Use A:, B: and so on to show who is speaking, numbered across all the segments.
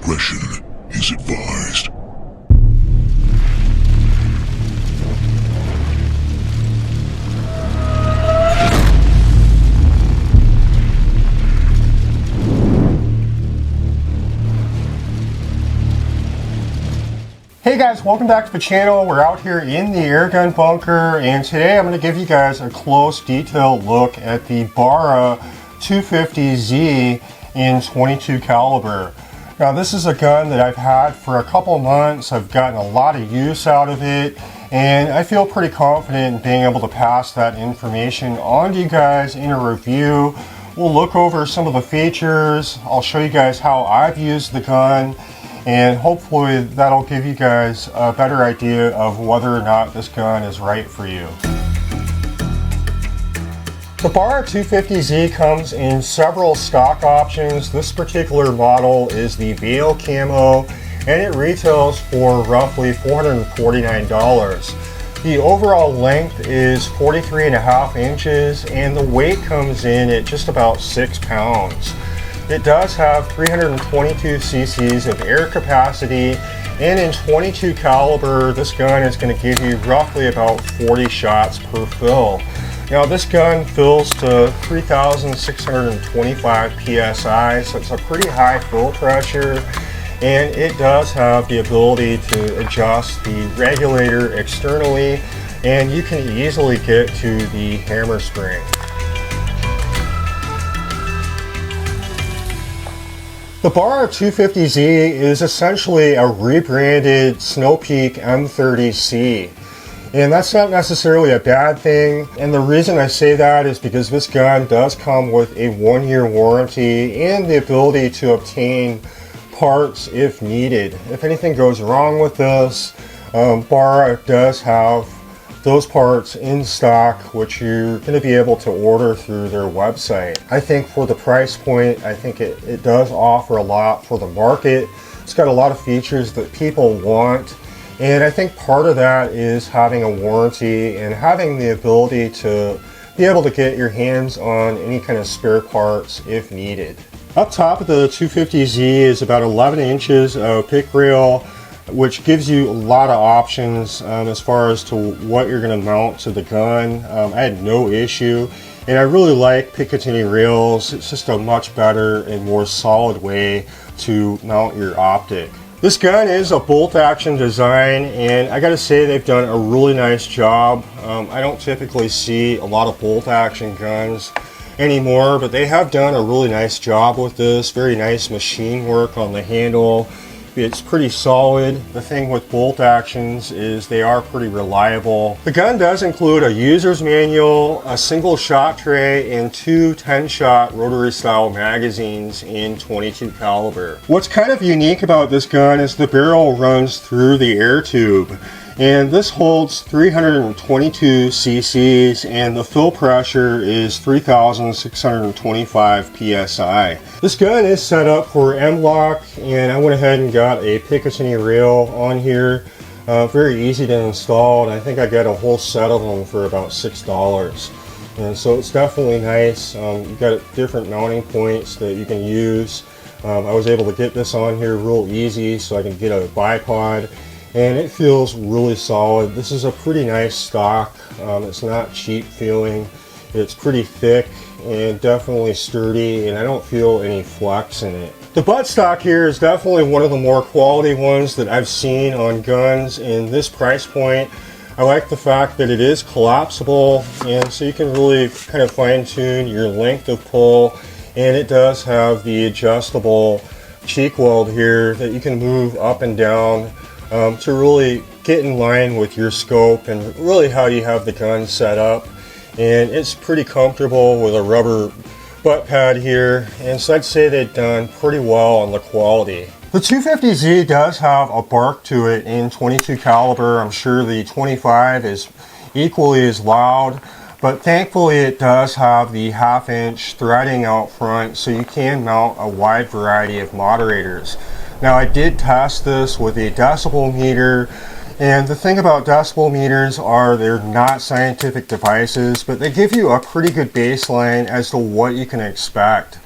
A: discretion is advised.
B: Hey guys, welcome back to the channel. We're out here in the airgun bunker, and today I'm going to give you guys a close, detailed look at the Barra 250Z in 22 caliber. Now this is a gun that I've had for a couple months. I've gotten a lot of use out of it, and I feel pretty confident in being able to pass that information on to you guys in a review. We'll look over some of the features. I'll show you guys how I've used the gun, and hopefully that'll give you guys a better idea of whether or not this gun is right for you. The Barra 250Z comes in several stock options. This particular model is the Veil Camo, and it retails for roughly $449. The overall length is 43.5 inches, and the weight comes in at just about 6 pounds. It does have 322 cc's of air capacity, and in 22 caliber, this gun is going to give you roughly about 40 shots per fill. Now this gun fills to 3,625 psi, so it's a pretty high fill pressure, and it does have the ability to adjust the regulator externally, and you can easily get to the hammer spring. The Barra 250Z is essentially a rebranded Snow Peak M30C, and that's not necessarily a bad thing. And the reason I say that is because this gun does come with a 1-year warranty and the ability to obtain parts if needed. If anything goes wrong with this, Barra does have those parts in stock, which you're going to be able to order through their website. I think for the price point, I think it does offer a lot for the market. It's got a lot of features that people want, and I think part of that is having a warranty and having the ability to be able to get your hands on any kind of spare parts if needed. Up top of the 250Z is about 11 inches of pick rail, which gives you a lot of options as far as to what you're going to mount to the gun. I had no issue, and I really like Picatinny rails. It's just a much better and more solid way to mount your optic. This gun is a bolt action design, and I gotta say they've done a really nice job. I don't typically see a lot of bolt action guns anymore, but they have done a really nice job with this. Very nice machine work on the handle. It's pretty solid. The thing with bolt actions is they are pretty reliable. The gun does include a user's manual, a single shot tray, and 2 10-shot rotary style magazines in 22 caliber. What's kind of unique about this gun is the barrel runs through the air tube, and this holds 322 cc's, and the fill pressure is 3,625 psi. This gun is set up for M-LOK, and I went ahead and got a Picatinny rail on here. Very easy to install, and I think I got a whole set of them for about $6. And so it's definitely nice. You've got different mounting points that you can use. I was able to get this on here real easy so I can get a bipod, and it feels really solid. This is a pretty nice stock. It's not cheap feeling. It's pretty thick and definitely sturdy, and I don't feel any flex in it. The buttstock here is definitely one of the more quality ones that I've seen on guns in this price point. I like the fact that it is collapsible, and so you can really kind of fine-tune your length of pull, and it does have the adjustable cheek weld here that you can move up and down to really get in line with your scope and really how you have the gun set up. And it's pretty comfortable with a rubber butt pad here, and so I'd say they've done pretty well on the quality. The 250Z does have a bark to it in 22 caliber. I'm sure the 25 is equally as loud, but thankfully it does have the 1/2 inch threading out front, so you can mount a wide variety of moderators. Now I did test this with a decibel meter, and the thing about decibel meters are they're not scientific devices, but they give you a pretty good baseline as to what you can expect.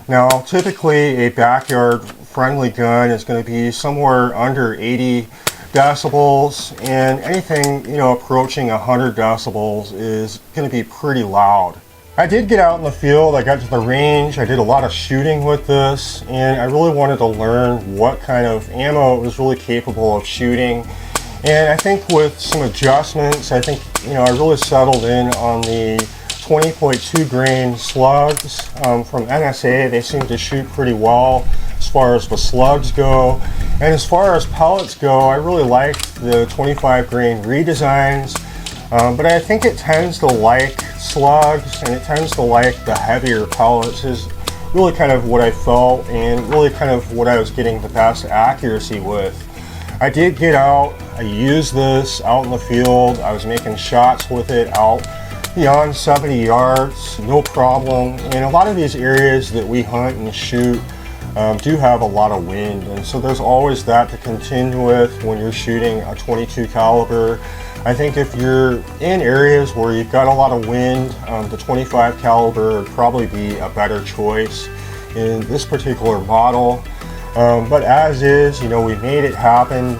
B: Now typically a backyard friendly gun is going to be somewhere under 80 decibels, and anything, you know, approaching 100 decibels is going to be pretty loud. I did get out in the field, I got to the range, I did a lot of shooting with this, and I really wanted to learn what kind of ammo it was really capable of shooting. And I think with some adjustments, I think, you know, I really settled in on the 20.2 grain slugs from NSA. They seem to shoot pretty well as far as the slugs go. And as far as pellets go, I really liked the 25 grain redesigns. But I think it tends to like slugs, and it tends to like the heavier pellets is really kind of what I felt, and really kind of what I was getting the best accuracy with. I did get out, I used this out in the field, I was making shots with it out beyond 70 yards, no problem. And a lot of these areas that we hunt and shoot do have a lot of wind, and so there's always that to contend with when you're shooting a 22 caliber. I think if you're in areas where you've got a lot of wind, the 25 caliber would probably be a better choice in this particular model. But as is, you know, we made it happen.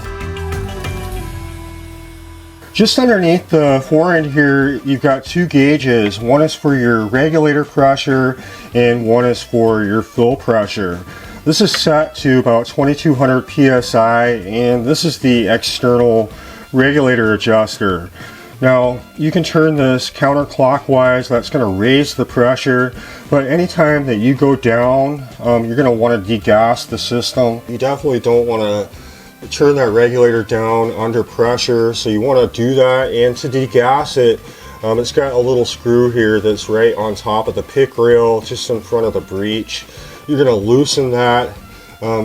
B: Just underneath the forend here, you've got two gauges. One is for your regulator pressure and one is for your fill pressure. This is set to about 2200 psi, and this is the external regulator adjuster. Now you can turn this counterclockwise, that's going to raise the pressure, but anytime that you go down, you're going to want to degas the system. You definitely don't want to turn that regulator down under pressure, so you want to do that. And to degas it, it's got a little screw here that's right on top of the pick rail, just in front of the breech. You're going to loosen that,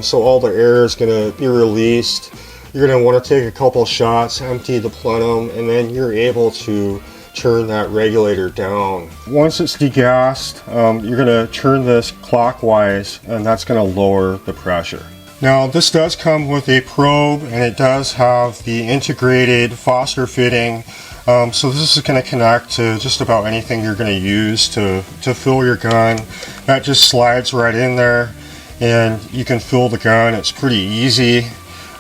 B: so all the air is going to be released. You're going to want to take a couple shots, empty the plenum, and then you're able to turn that regulator down. Once it's degassed, you're going to turn this clockwise, and that's going to lower the pressure. Now this does come with a probe, and it does have the integrated Foster fitting. So this is going to connect to just about anything you're going to use to fill your gun. That just slides right in there, and you can fill the gun. It's pretty easy.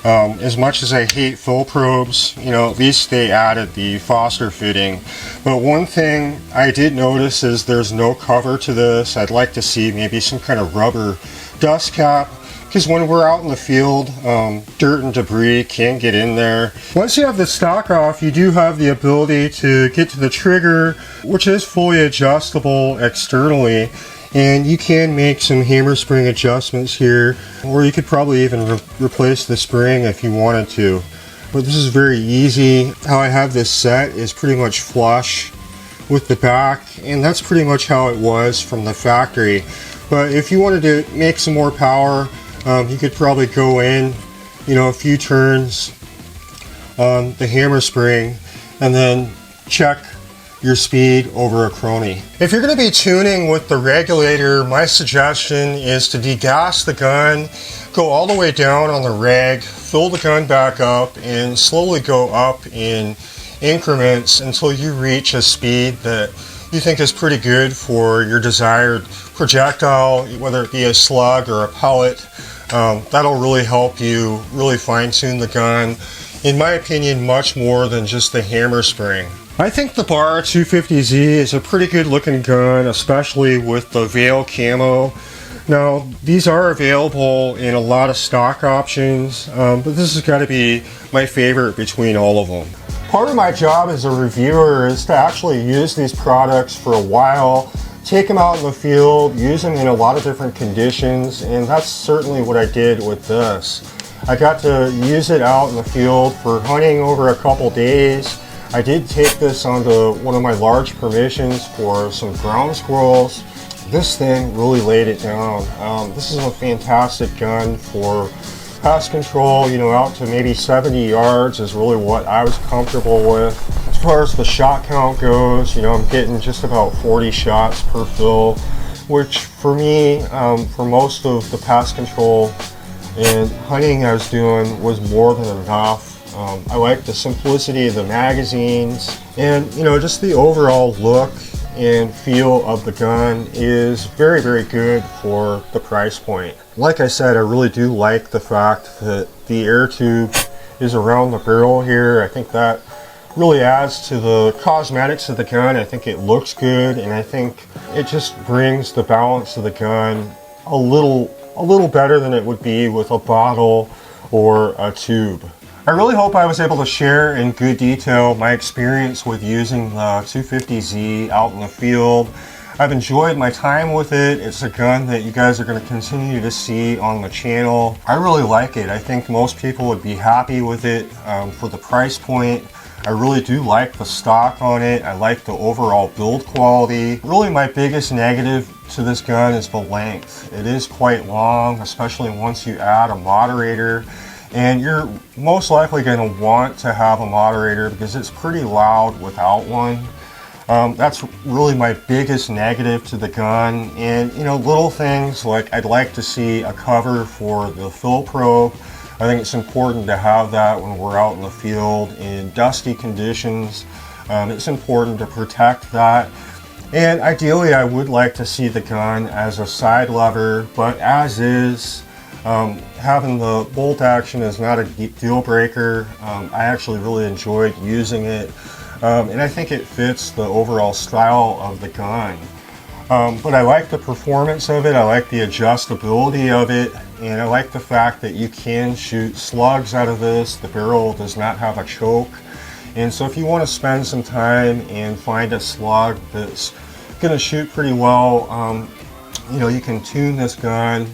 B: As much as I hate fill probes, you know, at least they added the Foster fitting. But one thing I did notice is there's no cover to this. I'd like to see maybe some kind of rubber dust cap, because when we're out in the field, dirt and debris can get in there. Once you have the stock off, you do have the ability to get to the trigger, which is fully adjustable externally. And you can make some hammer spring adjustments here, or you could probably even replace the spring if you wanted to. But this is very easy. How I have this set is pretty much flush with the back, and that's pretty much how it was from the factory. But if you wanted to make some more power, you could probably go in, you know, a few turns on the hammer spring and then check your speed over a chrony. If you're going to be tuning with the regulator, my suggestion is to degas the gun, go all the way down on the reg, fill the gun back up, and slowly go up in increments until you reach a speed that you think is pretty good for your desired projectile, whether it be a slug or a pellet. That'll really help you really fine-tune the gun, in my opinion, much more than just the hammer spring. I think the Barra 250Z is a pretty good looking gun, especially with the Veil Camo. Now, these are available in a lot of stock options, but this has got to be my favorite between all of them. Part of my job as a reviewer is to actually use these products for a while, take them out in the field, use them in a lot of different conditions, and that's certainly what I did with this. I got to use it out in the field for hunting over a couple days. I did take this onto one of my large permissions for some ground squirrels. This thing really laid it down. This is a fantastic gun for pest control, you know, out to maybe 70 yards is really what I was comfortable with. As far as the shot count goes, you know, I'm getting just about 40 shots per fill, which for me, for most of the pest control and hunting I was doing was more than enough. I like the simplicity of the magazines and, you know, just the overall look and feel of the gun is very, very good for the price point. Like I said, I really do like the fact that the air tube is around the barrel here. I think that really adds to the cosmetics of the gun. I think it looks good, and I think it just brings the balance of the gun a little better than it would be with a bottle or a tube. I really hope I was able to share in good detail my experience with using the 250Z out in the field. I've enjoyed my time with it. It's a gun that you guys are going to continue to see on the channel. I really like it. I think most people would be happy with it for the price point. I really do like the stock on it. I like the overall build quality. Really, my biggest negative to this gun is the length. It is quite long, especially once you add a moderator. And you're most likely going to want to have a moderator because it's pretty loud without one. That's really my biggest negative to the gun. And you know, little things like I'd like to see a cover for the fill probe. I think it's important to have that when we're out in the field in dusty conditions. It's important to protect that. And ideally, I would like to see the gun as a side lever, but as is, having the bolt action is not a deal breaker. I actually really enjoyed using it, and I think it fits the overall style of the gun. But I like the performance of it, I like the adjustability of it, and I like the fact that you can shoot slugs out of this. The barrel does not have a choke, and so if you want to spend some time and find a slug that's going to shoot pretty well, you know, you can tune this gun,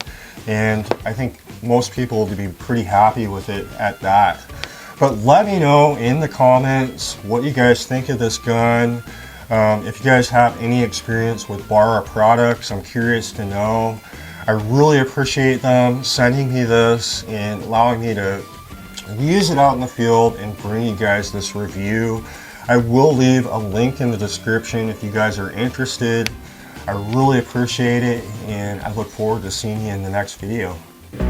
B: and I think most people will be pretty happy with it at that. But let me know in the comments what you guys think of this gun. If you guys have any experience with Barra products, I'm curious to know. I really appreciate them sending me this and allowing me to use it out in the field and bring you guys this review. I will leave a link in the description if you guys are interested. I really appreciate it, and I look forward to seeing you in the next video.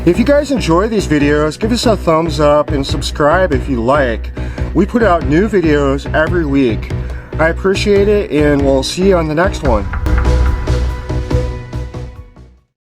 B: If you guys enjoy these videos, give us a thumbs up and subscribe if you like. We put out new videos every week. I appreciate it, and we'll see you on the next one.